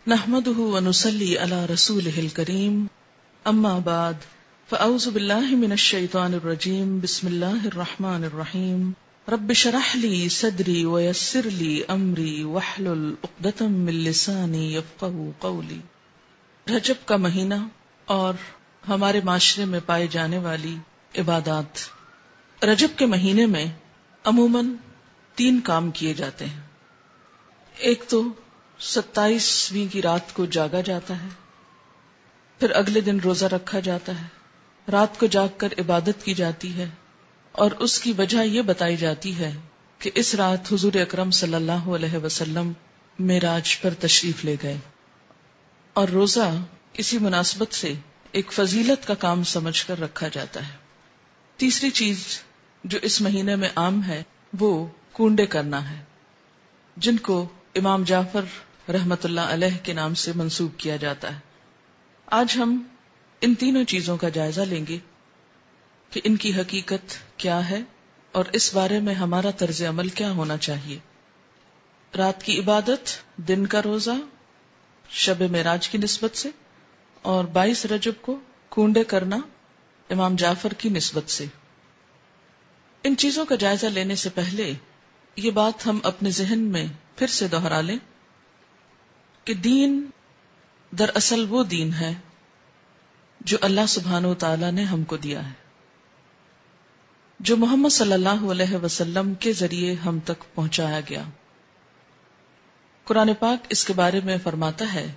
نحمده ونصلي على رسوله الكريم اما بعد فاعوذ بالله من الشيطان الرجيم بسم الله الرحمن الرحيم رب اشرح لي صدري ويسر لي امري واحلل عقدة من لساني يفقهوا قولي۔ رجب کا مہینہ اور ہمارے معاشرے میں پائے جانے والی عبادات۔ رجب کے مہینے میں عموماً 3 کام کیے جاتے ہیں۔ ایک تو 27ویں کی رات کو جاگا جاتا ہے، پھر اگلے دن روزہ رکھا جاتا ہے، رات کو جاگ کر عبادت کی جاتی ہے، اور اس کی وجہ یہ بتائی جاتی ہے کہ اس رات حضور اکرم صلی اللہ علیہ وسلم معراج پر تشریف لے گئے، اور روزہ اسی مناسبت سے ایک فضیلت کا کام سمجھ کر رکھا جاتا ہے۔ تیسری چیز جو اس مہینے میں عام ہے وہ کونڈے کرنا ہے، جن کو امام جعفر رحمت اللہ علیہ کے نام سے منسوب کیا جاتا ہے۔ آج ہم ان تینوں چیزوں کا جائزہ لیں گے کہ ان کی حقیقت کیا ہے اور اس بارے میں ہمارا طرز عمل کیا ہونا چاہیے۔ رات کی عبادت، دن کا روزہ شب معراج کی نسبت سے، اور 22 رجب کو کونڈے کرنا امام جعفر کی نسبت سے۔ ان چیزوں کا جائزہ لینے سے پہلے یہ بات ہم اپنے ذہن میں پھر سے دہرا لیں کہ دین دراصل وہ دین ہے جو اللہ سبحانہ وتعالی نے ہم کو دیا ہے، جو محمد صلی اللہ علیہ وسلم کے ذریعے ہم تک پہنچایا گیا۔ قرآن پاک اس کے بارے میں فرماتا ہے،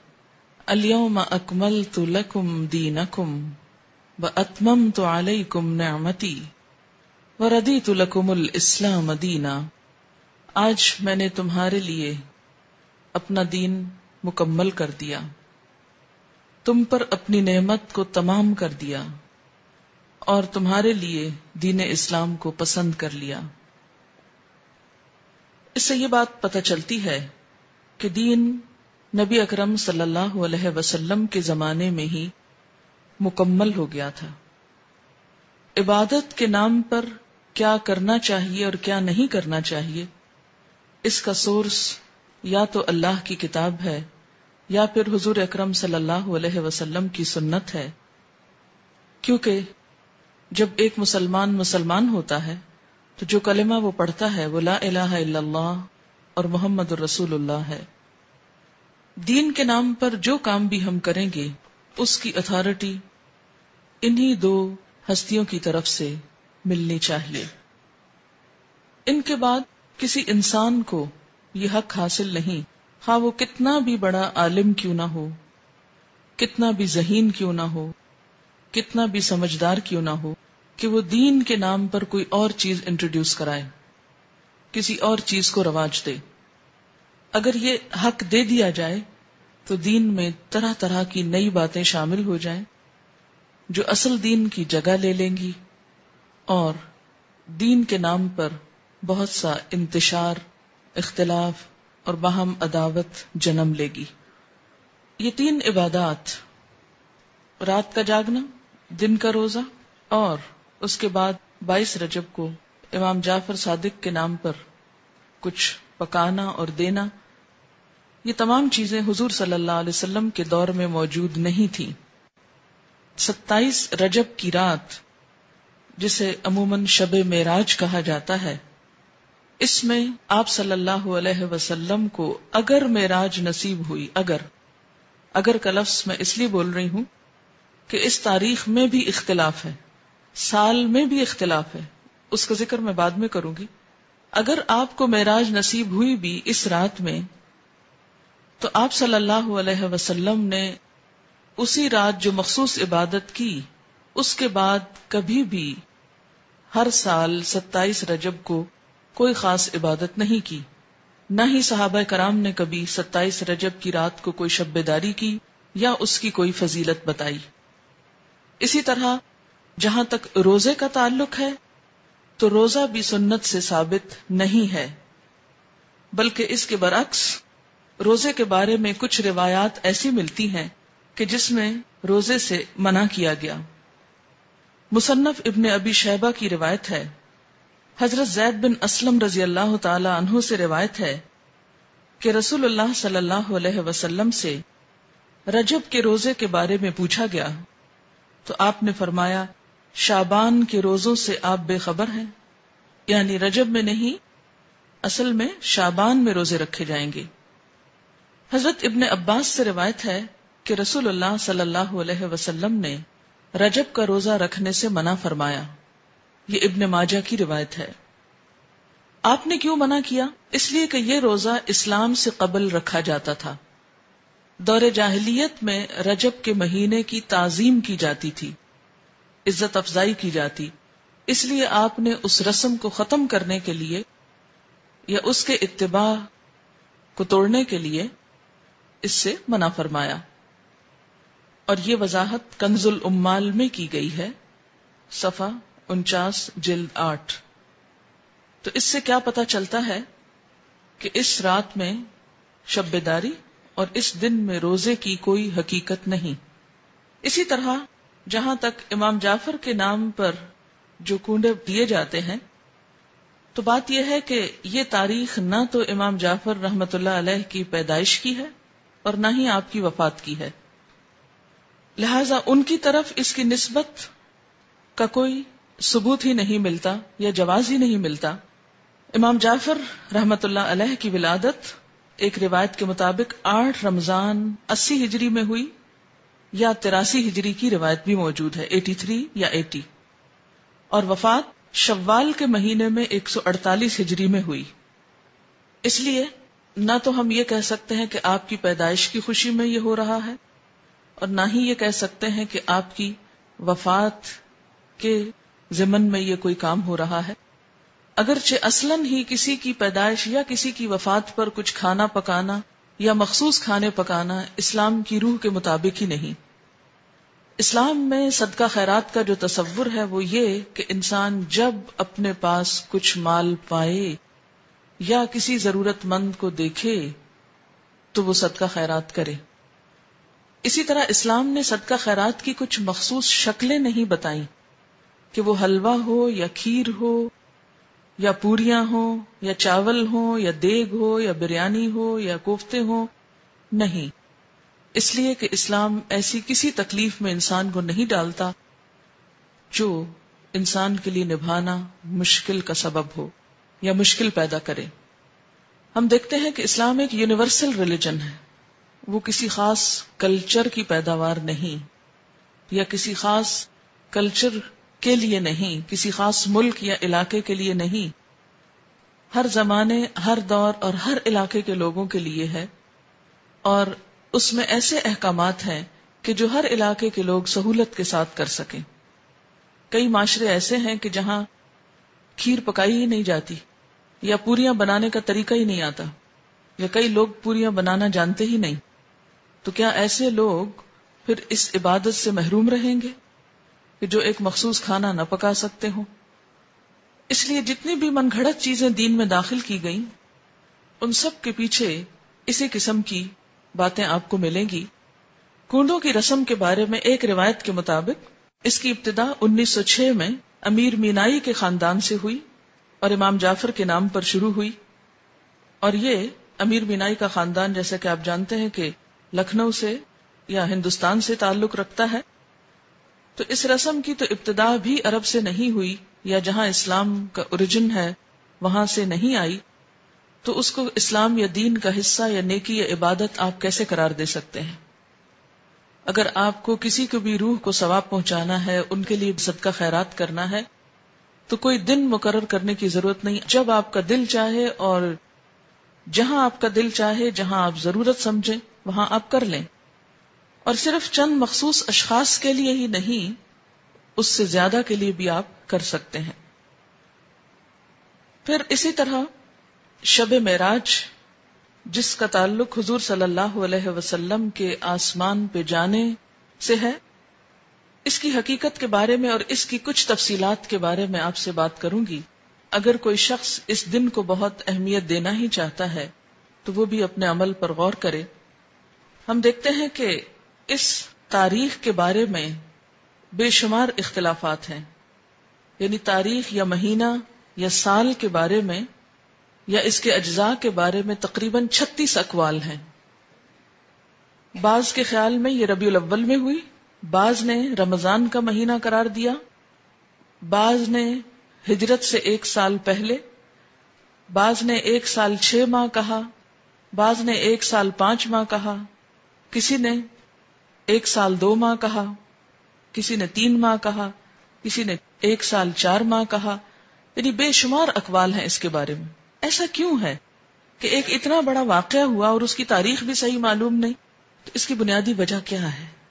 اليوم اکملت لکم دینکم واتممت علیکم نعمتی وردیت لکم الاسلام دینا۔ آج میں نے تمہارے لیے اپنا دین مکمل کر دیا، تم پر اپنی نعمت کو تمام کر دیا، اور تمہارے لیے دین اسلام کو پسند کر لیا۔ اس سے یہ بات پتہ چلتی ہے کہ دین نبی اکرم صلی اللہ علیہ وسلم کے زمانے میں ہی مکمل ہو گیا تھا۔ عبادت کے نام پر کیا کرنا چاہیے اور کیا نہیں کرنا چاہیے، اس کا سورس یا تو اللہ کی کتاب ہے یا پھر حضور اکرم صلی اللہ علیہ وسلم کی سنت ہے، کیونکہ جب ایک مسلمان ہوتا ہے تو جو کلمہ وہ پڑھتا ہے وہ لا الہ الا اللہ اور محمد الرسول اللہ ہے۔ دین کے نام پر جو کام بھی ہم کریں گے اس کی اتھارٹی انہی 2 ہستیوں کی طرف سے ملنی چاہیے۔ ان کے بعد کسی انسان کو یہ حق حاصل نہیں، خواہ وہ کتنا بھی بڑا عالم کیوں نہ ہو، کتنا بھی ذہین کیوں نہ ہو، کتنا بھی سمجھدار کیوں نہ ہو، کہ وہ دین کے نام پر کوئی اور چیز انٹروڈیوس کرائے، کسی اور چیز کو رواج دے۔ اگر یہ حق دے دیا جائے تو دین میں طرح طرح کی نئی باتیں شامل ہو جائیں جو اصل دین کی جگہ لے لیں گی، اور دین کے نام پر بہت سا انتشار، اختلاف اور باہم عداوت جنم لے گی۔ یہ 3 عبادات، رات کا جاگنا، دن کا روزہ، اور اس کے بعد 22 رجب کو امام جعفر صادق کے نام پر کچھ پکانا اور دینا، یہ تمام چیزیں حضور صلی اللہ علیہ وسلم کے دور میں موجود نہیں تھیں۔ 27 رجب کی رات، جسے عموماً شب معراج کہا جاتا ہے، اس میں آپ صلی اللہ علیہ وسلم کو اگر معراج نصیب ہوئی، اگر کا لفظ میں اس لیے بول رہی ہوں کہ اس تاریخ میں بھی اختلاف ہے، سال میں بھی اختلاف ہے، اس کا ذکر میں بعد میں کروں گی۔ اگر آپ کو معراج نصیب ہوئی بھی اس رات میں، تو آپ صلی اللہ علیہ وسلم نے اسی رات جو مخصوص عبادت کی، اس کے بعد کبھی بھی ہر سال 27 رجب کو کوئی خاص عبادت نہیں کی، نہ ہی صحابہ کرام نے کبھی 27 رجب کی رات کو کوئی شب بیداری کی یا اس کی کوئی فضیلت بتائی۔ اسی طرح جہاں تک روزے کا تعلق ہے تو روزہ بھی سنت سے ثابت نہیں ہے، بلکہ اس کے برعکس روزے کے بارے میں کچھ روایات ایسی ملتی ہیں کہ جس میں روزے سے منع کیا گیا۔ مصنف ابن ابی شیبہ کی روایت ہے، حضرت زید بن اسلم رضی اللہ تعالی عنہ سے روایت ہے کہ رسول اللہ صلی اللہ علیہ وسلم سے رجب کے روزے کے بارے میں پوچھا گیا تو آپ نے فرمایا شعبان کے روزوں سے آپ بے خبر ہیں، یعنی رجب میں نہیں، اصل میں شعبان میں روزے رکھے جائیں گے۔ حضرت ابن عباس سے روایت ہے کہ رسول اللہ صلی اللہ علیہ وسلم نے رجب کا روزہ رکھنے سے منع فرمایا۔ یہ ابن ماجہ کی روایت ہے۔ آپ نے کیوں منع کیا؟ اس لیے کہ یہ روزہ اسلام سے قبل رکھا جاتا تھا۔ دور جاہلیت میں رجب کے مہینے کی تعظیم کی جاتی تھی، عزت افزائی کی جاتی، اس لیے آپ نے اس رسم کو ختم کرنے کے لیے یا اس کے اتباع کو توڑنے کے لیے اس سے منع فرمایا۔ اور یہ وضاحت کنز الامال میں کی گئی ہے، صفحہ 49 جلد 8۔ تو اس سے کیا پتہ چلتا ہے کہ اس رات میں شب بیداری اور اس دن میں روزے کی کوئی حقیقت نہیں۔ اسی طرح جہاں تک امام جعفر کے نام پر جو کنڈے دیے جاتے ہیں، تو بات یہ ہے کہ یہ تاریخ نہ تو امام جعفر رحمت اللہ علیہ کی پیدائش کی ہے اور نہ ہی آپ کی وفات کی ہے، لہذا ان کی طرف اس کی نسبت کا کوئی ثبوت ہی نہیں ملتا یا جواز ہی نہیں ملتا۔ امام جعفر رحمت اللہ علیہ کی ولادت ایک روایت کے مطابق 8 رمضان 80 ہجری میں ہوئی، یا 83 ہجری کی روایت بھی موجود ہے، 83 یا 80، اور وفات شوال کے مہینے میں 148 ہجری میں ہوئی۔ اس لیے نہ تو ہم یہ کہہ سکتے ہیں کہ آپ کی پیدائش کی خوشی میں یہ ہو رہا ہے، اور نہ ہی یہ کہہ سکتے ہیں کہ آپ کی وفات کے ضمن میں یہ کوئی کام ہو رہا ہے، اگرچہ اصلاً ہی کسی کی پیدائش یا کسی کی وفات پر کچھ کھانا پکانا یا مخصوص کھانے پکانا اسلام کی روح کے مطابق ہی نہیں۔ اسلام میں صدقہ خیرات کا جو تصور ہے وہ یہ کہ انسان جب اپنے پاس کچھ مال پائے یا کسی ضرورت مند کو دیکھے تو وہ صدقہ خیرات کرے۔ اسی طرح اسلام نے صدقہ خیرات کی کچھ مخصوص شکلیں نہیں بتائیں کہ وہ حلوہ ہو یا کھیر ہو یا پوریاں ہوں یا چاول ہوں یا دیگ ہو یا بریانی ہو یا کوفتے ہوں، نہیں، اس لیے کہ اسلام ایسی کسی تکلیف میں انسان کو نہیں ڈالتا جو انسان کے لیے نبھانا مشکل کا سبب ہو یا مشکل پیدا کرے۔ ہم دیکھتے ہیں کہ اسلام ایک یونیورسل ریلیجن ہے، وہ کسی خاص کلچر کی پیداوار نہیں، یا کسی خاص کلچر کے لیے نہیں، کسی خاص ملک یا علاقے کے لیے نہیں، ہر زمانے، ہر دور اور ہر علاقے کے لوگوں کے لیے ہے، اور اس میں ایسے احکامات ہیں کہ جو ہر علاقے کے لوگ سہولت کے ساتھ کر سکیں۔ کئی معاشرے ایسے ہیں کہ جہاں کھیر پکائی ہی نہیں جاتی یا پوریاں بنانے کا طریقہ ہی نہیں آتا، یا کئی لوگ پوریاں بنانا جانتے ہی نہیں، تو کیا ایسے لوگ پھر اس عبادت سے محروم رہیں گے کہ جو ایک مخصوص کھانا نہ پکا سکتے ہوں؟ اس لیے جتنی بھی من گھڑت چیزیں دین میں داخل کی گئیں، ان سب کے پیچھے اسی قسم کی باتیں آپ کو ملیں گی۔ کنڈوں کی رسم کے بارے میں ایک روایت کے مطابق اس کی ابتدا 1906 میں امیر مینائی کے خاندان سے ہوئی اور امام جعفر کے نام پر شروع ہوئی، اور یہ امیر مینائی کا خاندان جیسا کہ آپ جانتے ہیں کہ لکھنؤ سے یا ہندوستان سے تعلق رکھتا ہے، تو اس رسم کی تو ابتدا بھی عرب سے نہیں ہوئی، یا جہاں اسلام کا اوریجن ہے وہاں سے نہیں آئی، تو اس کو اسلام یا دین کا حصہ یا نیکی یا عبادت آپ کیسے قرار دے سکتے ہیں؟ اگر آپ کو کسی کو بھی روح کو ثواب پہنچانا ہے، ان کے لیے صدقہ خیرات کرنا ہے، تو کوئی دن مقرر کرنے کی ضرورت نہیں، جب آپ کا دل چاہے اور جہاں آپ کا دل چاہے، جہاں آپ ضرورت سمجھیں وہاں آپ کر لیں، اور صرف چند مخصوص اشخاص کے لیے ہی نہیں، اس سے زیادہ کے لیے بھی آپ کر سکتے ہیں۔ پھر اسی طرح شب معراج، جس کا تعلق حضور صلی اللہ علیہ وسلم کے آسمان پہ جانے سے ہے، اس کی حقیقت کے بارے میں اور اس کی کچھ تفصیلات کے بارے میں آپ سے بات کروں گی۔ اگر کوئی شخص اس دن کو بہت اہمیت دینا ہی چاہتا ہے تو وہ بھی اپنے عمل پر غور کرے۔ ہم دیکھتے ہیں کہ اس تاریخ کے بارے میں بے شمار اختلافات ہیں، یعنی تاریخ یا مہینہ یا سال کے بارے میں یا اس کے اجزاء کے بارے میں تقریباً 36 اقوال ہیں۔ بعض کے خیال میں یہ ربیع الاول میں ہوئی، بعض نے رمضان کا مہینہ قرار دیا، بعض نے ہجرت سے 1 سال پہلے، بعض نے 1 سال 6 ماہ کہا، بعض نے 1 سال 5 ماہ کہا، کسی نے 1 سال 2 ماہ کہا، کسی نے 3 ماہ کہا، کسی نے 1 سال 4 ماہ کہا، یعنی بے شمار اقوال ہیں اس کے بارے میں۔ ایسا کیوں ہے کہ ایک اتنا بڑا واقعہ ہوا اور اس کی تاریخ بھی صحیح معلوم نہیں؟ تو اس کی بنیادی وجہ کیا ہے؟